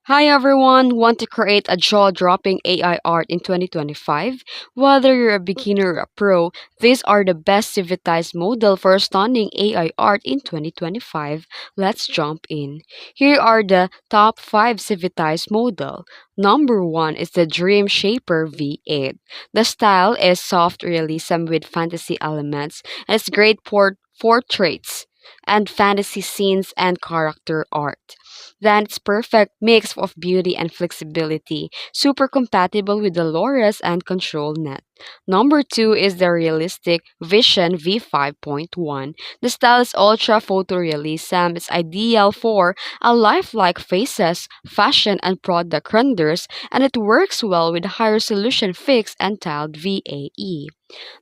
Hi everyone! Want to create a jaw-dropping AI art in 2025? Whether you're a beginner or a pro, these are the best civilized model for stunning AI art in 2025. Let's jump in. Here are the top 5 civilized model. Number 1 is the Dream Shaper V8. The style is soft realism with fantasy elements and it's great for portraits and fantasy scenes and character art. Then it's perfect mix of beauty and flexibility, super compatible with the Loris and Control Net. Number 2 is the realistic Vision V5.1. The style is ultra photorealism. It's ideal for a lifelike faces, fashion, and product renders, and it works well with high resolution fixed and tiled VAE.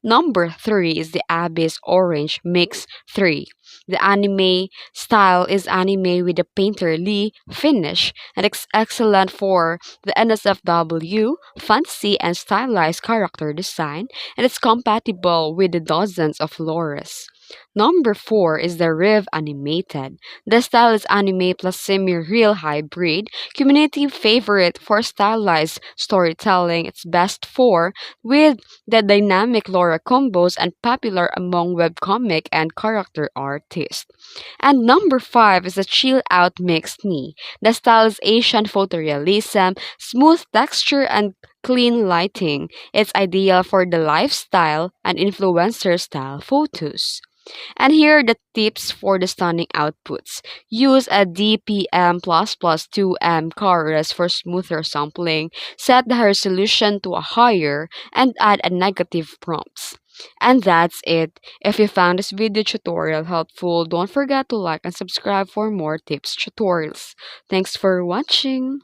Number 3 is the Abyss Orange Mix 3. The anime style is anime with a painterly finish and it's excellent for the NSFW, fantasy, and stylized character design, and it's compatible with the dozens of lores. Number 4 is the Riv Animated. The style is anime plus semi-real hybrid, community favorite for stylized storytelling. It's best for with the dynamic Laura combos and popular among webcomic and character artists. And number 5 is a chill out mixed knee. The style is Asian photorealism, smooth texture, and clean lighting. It's ideal for the lifestyle and influencer style photos. And here are the tips for the stunning outputs. Use a DPM++2M chorus for smoother sampling. Set the resolution to a higher and add a negative prompts. And that's it. If you found this video tutorial helpful, don't forget to like and subscribe for more tips tutorials. Thanks for watching.